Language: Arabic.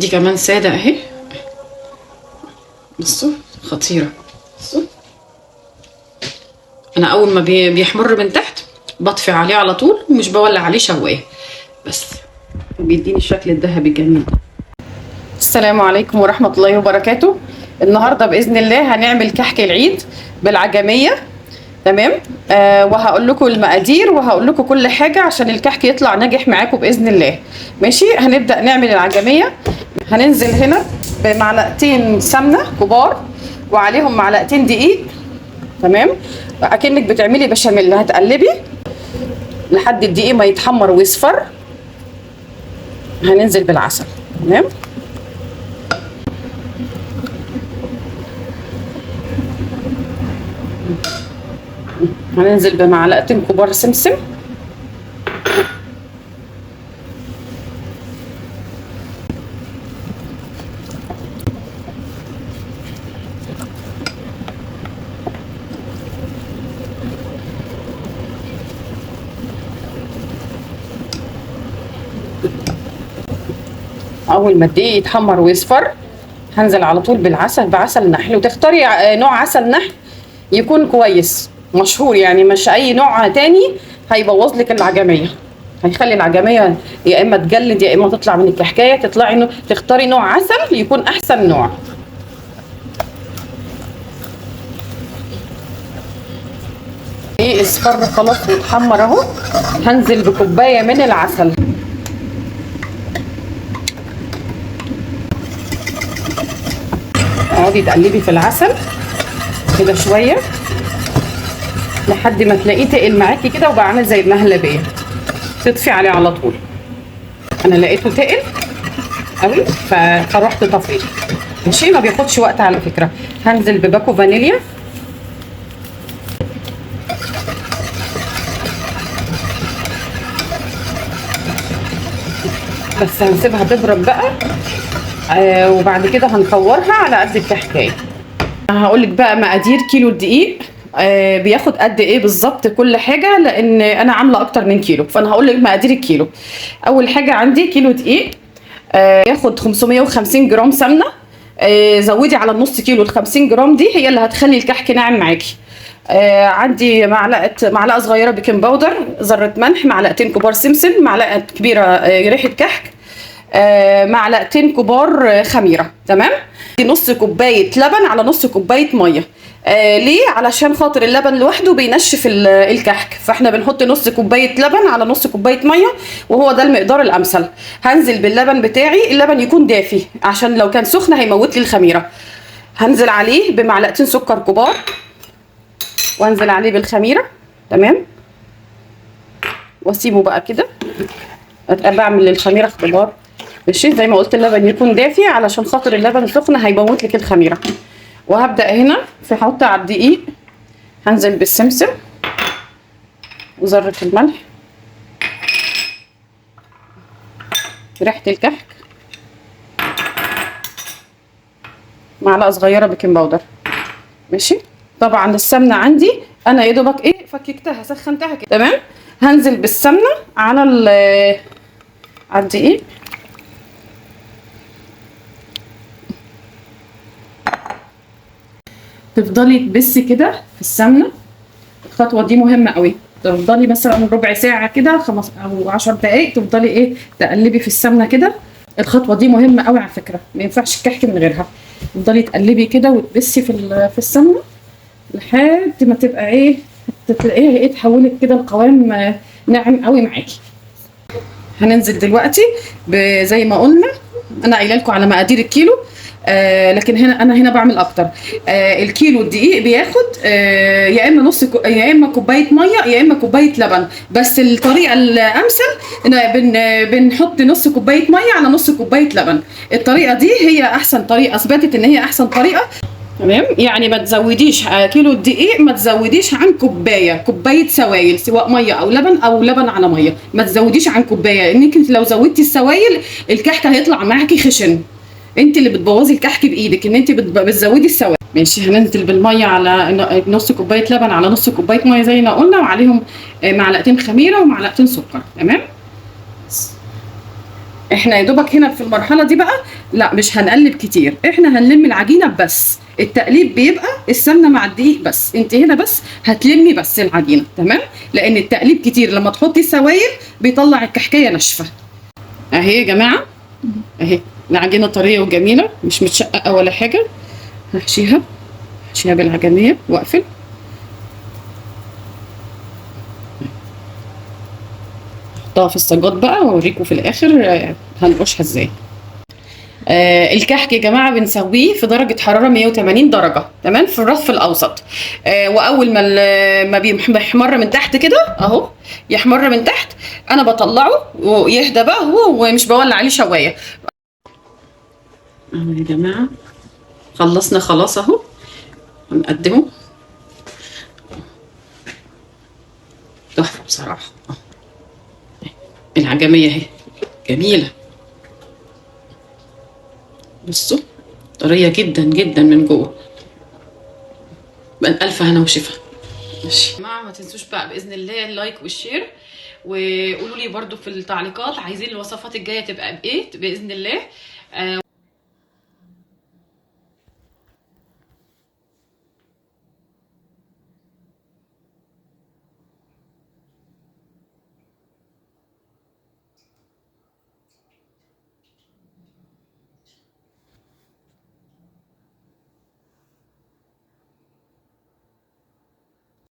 دي كمان ساده اهي. بصوا خطيره. بصوا انا اول ما بيحمر من تحت بطفي عليه على طول ومش بولع عليه شوايه بس، بيديني الشكل الذهبي الجميل ده. السلام عليكم ورحمه الله وبركاته. النهارده باذن الله هنعمل كحك العيد بالعجميه. تمام. وهقول لكم المقادير وهقول لكم كل حاجه عشان الكحك يطلع ناجح معاكم باذن الله. ماشي. هنبدا نعمل العجميه. هننزل هنا بمعلقتين سمنه كبار وعليهم معلقتين دقيق. تمام. اكنك بتعملي بشاميل، هتقلبي لحد الدقيق ما يتحمر ويصفر. هننزل بالعسل. تمام. هننزل بمعلقتين كبار سمسم. اول ما الدقيق يتحمر ويصفر هنزل على طول بالعسل، بعسل نحل. وتختاري نوع عسل نحل يكون كويس مشهور، يعني مش اي نوع تاني هيبوظ لك العجميه، هيخلي العجميه يا اما تجلد يا اما تطلع من الكحكايه. تطلعي انه تختاري نوع عسل يكون احسن نوع. ايه اصفر خلاص واتحمر اهو. هنزل بكوبايه من العسل. اقعدي تقلبي في العسل كده شويه لحد ما تلاقيه تقل معاكي كده وبقى عامل زي المهلبيه. تطفي عليه على طول. انا لقيته تقل قوي فروحت طفيه. ماشي. ما بياخدش وقت على فكره. هنزل بباكو فانيليا. بس هنسيبها تبرد بقى. وبعد كده هنكورها على قد الكحكايه. هقولك بقى مقادير كيلو الدقيق بياخد قد ايه بالظبط كل حاجه، لان انا عامله اكتر من كيلو، فانا هقول لك مقادير الكيلو. اول حاجه عندي كيلو دقيق ياخد 550 جرام سمنه. زودي على النص كيلو ال 50 جرام دي هي اللي هتخلي الكحك ناعم معاكي. عندي معلقه صغيره بيكنج باودر، ذره ملح، معلقتين كبار سمسم، معلقه كبيره ريحه كحك، معلقتين كبار خميره. تمام. دي نص كوبايه لبن على نص كوبايه ميه. ليه؟ علشان خاطر اللبن لوحده بينشف الكحك، فاحنا بنحط نص كوبايه لبن على نص كوبايه ميه وهو ده المقدار الامثل. هنزل باللبن بتاعي. اللبن يكون دافي عشان لو كان سخن هيموت لي الخميره. هنزل عليه بمعلقتين سكر كبار وانزل عليه بالخميره. تمام. واسيبه بقى كده. بعمل للخميره اختبار. ماشي. زي ما قلت اللبن يكون دافي علشان خاطر اللبن سخن هيموت لك الخميره. وهبدا هنا في حط على الدقيق. هنزل بالسمسم وذره الملح، ريحه الكحك، معلقه صغيره بيكنج باودر. ماشي. طبعا السمنه عندي انا يا دوبك ايه فككتها سخنتها كده. تمام. هنزل بالسمنه على الدقيق. تفضلي تبسي كده في السمنه. الخطوه دي مهمه قوي. تفضلي مثلا ربع ساعه كده او 10 دقائق تفضلي ايه تقلبي في السمنه كده. الخطوه دي مهمه قوي على فكره، ما ينفعش الكحك من غيرها. تفضلي تقلبي كده وتبسي في السمنه لحد ما تبقى ايه تلاقيها ايه تحولت كده القوام ناعم قوي معاكي. هننزل دلوقتي زي ما قلنا انا قايله لكم على مقادير الكيلو. لكن انا هنا بعمل اكتر. الكيلو الدقيق بياخد يا اما يا اما كوبايه ميه يا اما كوبايه لبن. بس الطريقه الامثل بنحط نص كوبايه ميه على نص كوبايه لبن. الطريقه دي هي احسن طريقه، اثبتت ان هي احسن طريقه. تمام. يعني ما تزوديش كيلو الدقيق ما تزوديش عن كوبايه سوائل، سواء ميه او لبن على ميه. ما تزوديش عن كوبايه، انك لو زودتي السوائل الكحك هيطلع معاكي خشن. انت اللي بتبوظي الكحك بايدك ان انت بتزودي السوائل. ماشي. هننزل بالميه على نص كوبايه لبن على نص كوبايه ميه زي ما قلنا، وعليهم معلقتين خميره ومعلقتين سكر. تمام. احنا يا دوبك هنا في المرحله دي بقى لا مش هنقلب كتير، احنا هنلم العجينه بس، التقليب بيبقى السمنه مع الدقيق بس، انت هنا بس هتلمي بس العجينه تمام، لان التقليب كتير لما تحطي سوائل بيطلع الكحكايه ناشفه. اهي يا جماعه، اهي العجينه طريه وجميله مش متشققه ولا حاجه. هحشيها بالعجميه واقفل. احطها في الصاجات بقى واوريكم في الاخر هنقشها ازاي. الكحك يا جماعه بنسويه في درجه حراره 180 درجه تمام، في الرف الاوسط. واول ما بيحمر من تحت كده اهو، يحمر من تحت، انا بطلعه ويهدى بقى هو، ومش بولع عليه شوايه. اهو يا جماعه خلصنا خلاص اهو، هنقدمه تحفه بصراحه. العجميه اهي جميله، بصوا طريه جدا جدا من جوه. بقى الف هنا وشفا. ماشي يا جماعه، ما تنسوش بقى باذن الله اللايك والشير، وقولوا لي برده في التعليقات عايزين الوصفات الجايه تبقى بايه باذن الله.